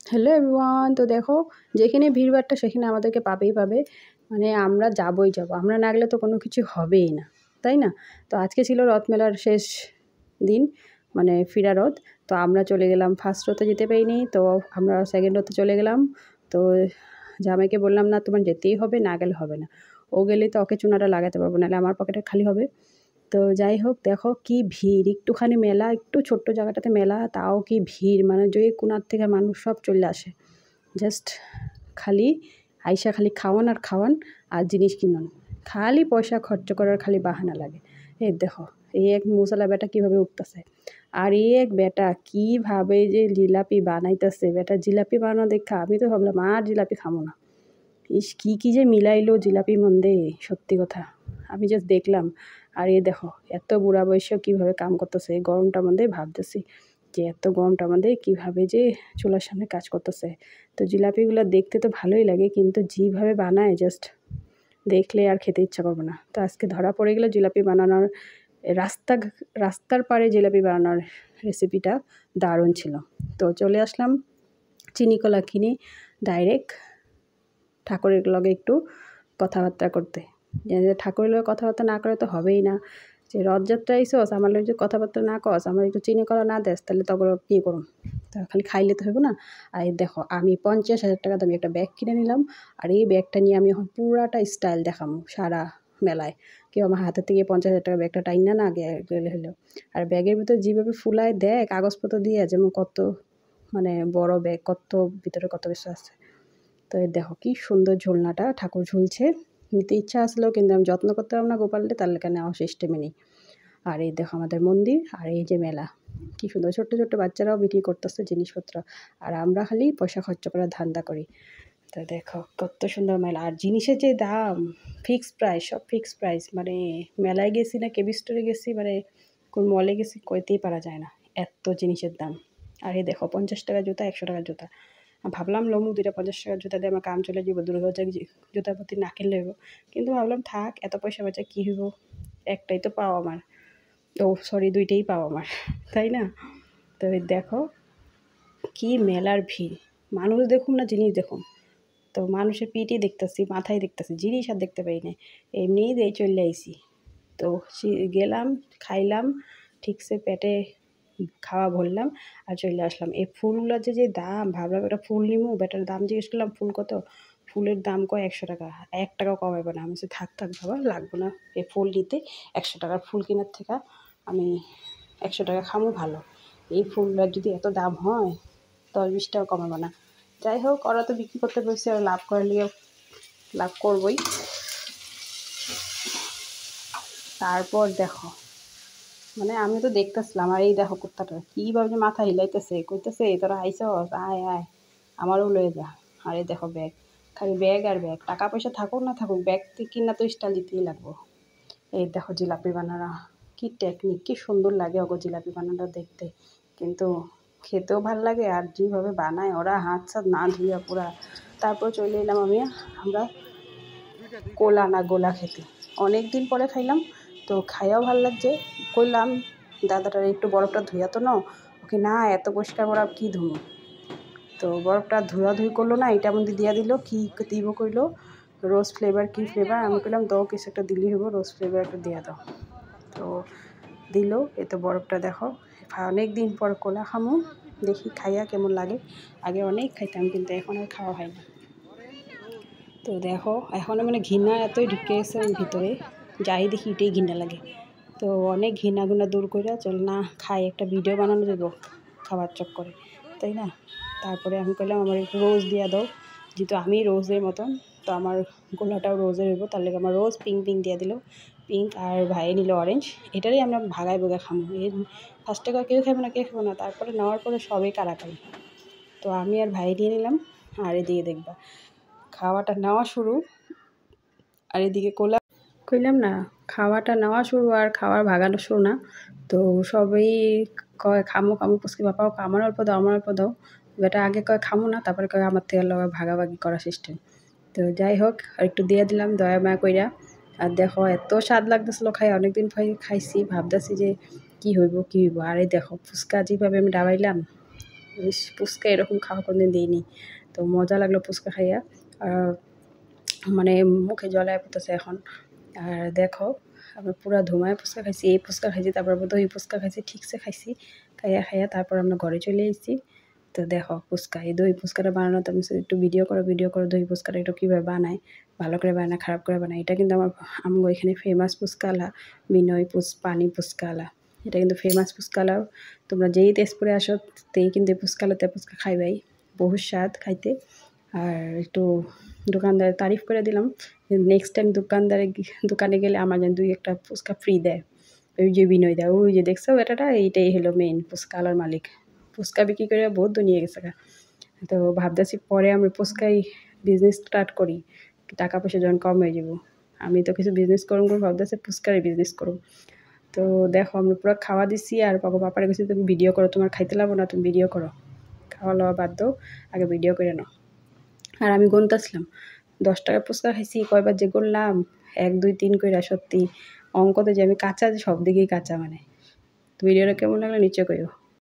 Hello everyone. তো দেখো, যেখানে ভিড়ভাড়টা সেখানে আমাদেরকে পাবেই পাবে। মানে আমরা যাবই যাব, আমরা না গেলে তো কোনো কিছু হবেই না, তাই না? তো আজকে ছিল রথমেলার শেষ দিন, মানে ফিরা রথ। তো আমরা চলে গেলাম, ফার্স্ট রথে যেতে পারিনি, তো আমরা সেকেন্ড রথে চলে গেলাম। তো জামাইকে বললাম, না তোমার যেতেই হবে, না গেলে হবে না। ও গেলে তো ওকে চুনাটা লাগাতে পারবো, নাহলে আমার পকেটে খালি হবে। তো যাই হোক, দেখো কি ভিড়, একটুখানি মেলা, একটু ছোট্ট জায়গাটাতে মেলা, তাও কি ভিড়, মানে যে কোণার থেকে মানুষ সব চলে আসে। জাস্ট খালি আইসা খালি খাওয়ান আর খাওয়ান আর জিনিস কিনুন, খালি পয়সা খরচ করার খালি বাহানা লাগে। এই দেখো, এই এক মুসালা বেটা কীভাবে উঠতেছে, আর এই এক বেটা কীভাবে যে জিলাপি বানাইতেছে। বেটা জিলাপি বানানো দেখা আমি তো ভাবলাম আর জিলাপি খামো না। ইস কী যে মিলাইলো জিলাপি মন্দে, সত্যি কথা। আমি জাস্ট দেখলাম, আর এ দেখো এত বুড়া বয়সেও কীভাবে কাম করতেছে। এই গরমটার মধ্যে ভাবতেছি যে এত গরমটার মধ্যে কীভাবে যে চুলার সামনে কাজ করতেছে। তো জিলাপিগুলো দেখতে তো ভালোই লাগে, কিন্তু যেভাবে বানায় জাস্ট দেখলে আর খেতে ইচ্ছা করবে না। তো আজকে ধরা পড়ে গেলো জিলাপি বানানোর রাস্তার পাড়ে জিলাপি বানানোর রেসিপিটা দারুণ ছিল। তো চলে আসলাম চিনি কলা কিনে ডাইরেক্ট ঠাকুরের লগে একটু কথাবার্তা করতে। যে ঠাকুরের লগে কথাবার্তা না করে তো হবেই না। যে রথযাত্রা আইসস, আমার লগে যদি কথাবার্তা না কস, আমার একটু চিনি কলা না দেস, তাহলে তখন কী করুম? তা খালি খাইলে তো হইব না। আর এই দেখো, আমি 50,000 টাকা দামি একটা ব্যাগ কিনে নিলাম, আর এই ব্যাগটা নিয়ে আমি এখন পুরাটা স্টাইল দেখাবো সারা মেলায়। কেউ আমার হাতের থেকে 50,000 টাকা ব্যাগটা টাইনা না গেলে হলো। আর ব্যাগের ভিতরে যেভাবে ফুলায় দেয় কাগজপত্র দিয়ে, যেমন কত মানে বড় ব্যাগ, কত ভিতরে কত কিছু আছে। তো এই দেখো কি সুন্দর ঝোলনাটা ঠাকুর ঝুলছে। নিতে ইচ্ছা আসলেও কিন্তু আমি যত্ন করতে পারলাম না গোপালটা, তার কারণে নেওয়া সিস্টেমে নেই। আর এই দেখো আমাদের মন্দির, আর এই যে মেলা, কি সুন্দর ছোট্ট ছোট্ট বাচ্চারাও বিক্রি করতেছে জিনিসপত্র, আর আমরা খালি পয়সা খরচ করার ধান্দা করি। তো দেখো কত সুন্দর মেলা, আর জিনিসের যে দাম ফিক্সড প্রাইস, সব ফিক্সড প্রাইস। মানে মেলায় গেছি না কেবি স্টোরে গেছি, মানে কোন মলে গেছি, কইতেই পারা যায় না এত জিনিসের দাম। আর এই দেখো 50 টাকা জুতা, 100 টাকার জুতা। ভাবলাম লমু 2টা 50 টাকার জুতা দিয়ে আমার কাম চলে যাব, দুর্গাপূজার জুতার প্রতি না কিনলে হইব। কিন্তু ভাবলাম থাক, এত পয়সা বাঁচা কী হইব, একটাই তো পাও আমার, ও সরি 2টাই পাও আমার, তাই না? তো দেখো কি মেলার ভিড়, মানুষ দেখুন না জিনিস দেখুন। তো মানুষের পিঠই দেখতেছি, মাথায় দেখতেছি, জিনিস আর দেখতে পাই না, এমনিই দিয়ে চলে আইসি। তো গেলাম, খাইলাম, ঠিকসে পেটে খাওয়া ভরলাম আর চলে আসলাম। এই ফুলগুলোর যে দাম, ভাবলাম একটা ফুল নিমু, বেটার দাম জিজ্ঞেস করলাম ফুল কত, ফুলের দাম কয় 100 টাকা, 1 টাকাও কমাইব না। আমি বলছি থাক বাবা, লাগবো না এই ফুল নিতে, 100 টাকার ফুল কেনার থেকে আমি 100 টাকা খামো ভালো। এই ফুলগুলোর যদি এত দাম হয় 10-20 টাকা কমাবো না। যাই হোক, ওরা তো বিক্রি করতে পেরেছে, আর লাভ করলে লাভ করবই। তারপর দেখো, মানে আমি তো দেখতেছিলাম, আর এই দেখো কুত্তাটা কীভাবে মাথা হিলাইতেছে, কইতেছে তোরা আইসস, আয় আয় আমারও লয়ে যা। আর এই দেখো ব্যাগ, খালি ব্যাগ আর ব্যাগ, টাকা পয়সা থাকুক না থাকুক, ব্যাগ কিনা তো স্টাইল দিতেই লাগবো। এই দেখো জিলাপি বানানো, কি টেকনিক, কি সুন্দর লাগে ওগো জিলাপি বানানো দেখতে, কিন্তু খেতেও ভাল লাগে। আর যেভাবে বানায় ওরা, হাত সাত না ধুইয়া পুরা। তারপর চলে এলাম আমরা কোলা না গোলা খেতে, অনেক দিন পরে খাইলাম। তো খাইয়াও ভাল লাগছে। কইলাম দাদাটার একটু বরফটা ধুইয়া তো নাও, ওকে না এত পরিষ্কার বরফ কী ধুবো। তো বরফটা ধুয়াধুই করলো না, এটা মধ্যে দিয়া দিল, কী দিব কইলো রোজ ফ্লেভার, কী ফ্লেভার, আমি কইলাম দাও কিছু একটা দিলেই হবো, রোজ ফ্লেভার একটা দিয়া দাও। তো দিল, এ তো বরফটা দেখো। অনেক দিন পর কোলা খামো, দেখি খাইয়া কেমন লাগে। আগে অনেক খাইতাম, কিন্তু এখন আর খাওয়া হয় না। তো দেখো এখন মানে ঘৃণা এতই ঢুকে গেছে ভিতরে, যাই দেখি এটাই ঘৃণা লাগে। তো অনেক ঘৃণা দূর করে চল না খাই, একটা ভিডিও বানানো দেবো খাবার চক্করে, তাই না? তারপরে আমি কইলাম আমার একটু রোজ দিয়া দাও, যেহেতু আমি রোজের মতন, তো আমার গোলাটাও রোজের হইব, তার লেগে আমার রোজ পিঙ্ক দিয়ে দিল, পিঙ্ক, আর ভাইয়ে নিল অরেঞ্জ। এটারই আমরা ভাগায় বোগা খাবো, এর ফার্স্টে কেউ খাবো না, কেউ খাবো না, তারপরে নেওয়ার পরে সবই কারাকারি। তো আমি আর ভাই দিয়ে নিলাম, আর এদিকে দেখবা খাওয়াটা নেওয়া শুরু, আর এদিকে কইলাম না খাওয়াটা নেওয়া শুরু আর খাওয়ার ভাগানো শুরু না। তো সবাই কয় খামো খামো পুচকি বাপাও, আমার অল্প দাও, আমার অল্প দাও। বেটা আগে কয় খামো না, তারপরে কয় আমার থেকে ভাগাভাগি করা সিস্টেম। তো যাই হোক, আর একটু দিয়ে দিলাম দয়া মায়া কইরা। আর দেখো এত স্বাদ লাগতেছিলো খাই, অনেকদিন খাইছি, ভাবতেছি যে কী হইব। আর এই দেখো ফুচকা যেভাবে আমি ডাবাইলাম, ফুচকা এরকম খাওয়া কোনোদিন দিইনি। তো মজা লাগলো ফুচকা খাইয়া। মানে মুখে জলায় পড়তেছে এখন। আর দেখো আমরা পুরা ধুমায় ফুচকা খাইছি, এই ফুচকা খাইছি, তারপর দই ফুচকা খাইছি, ঠিকসে খাইছি। খাইয়া তারপর আমরা ঘরে চলে এসেছি। তো দেখো ফুচকা, এই দই ফুচকাটা বানানো তো আমি একটু ভিডিও করো দই ফুচকাটা একটু কীভাবে বানায়, ভালো করে বানায় খারাপ করে বানায়। এটা কিন্তু আমগো এখানে ফেমাস ফুচকাওয়ালা বিনয় পানি ফুচকাওয়ালা। এটা কিন্তু ফেমাস ফুচকাওয়ালা। তোমরা যেই তেজপুরে আসো তেই কিন্তু ফুচকাওয়ালাতে ফুচকা খাইবাই, বহুত স্বাদ খাইতে। আর একটু দোকানদারের তারিফ করে দিলাম, নেক্সট টাইম দোকানে গেলে আমার যেন 2-1টা ফুচকা ফ্রি দেয়। ওই যে বিনয় দেয়, ওই যে দেখছো বেটাটা, এইটাই হলো মেইন ফুচকাওয়ালার মালিক। ফুচকা বিক্রি করে বহুত দুনিয়া গেছে। তো ভাবতেছি পরে আমি ফুচকাই বিজনেস স্টার্ট করি, টাকা পয়সা যখন কম হয়ে যাব। আমি তো কিছু বিজনেস করুম ভাবতেছি ফুচকারই বিজনেস করুম। তো দেখো আমরা পুরো খাওয়া দিছি, আর পাপারে গেছি তুমি ভিডিও করো, তোমার খাইতে লাগবো না, তুমি ভিডিও করো, খাওয়া লওয়া বাদ দাও, আগে ভিডিও করে নাও। আর আমি গুনতেছিলাম 10 টাকার ফুচকা খাইছি, কয়বার যে করলাম 1 2 3 কইরা। সত্যি অঙ্কতে যে আমি কাঁচা, সব দিকেই কাঁচা। মানে ভিডিওটা কেমন লাগলো নিচে কইও।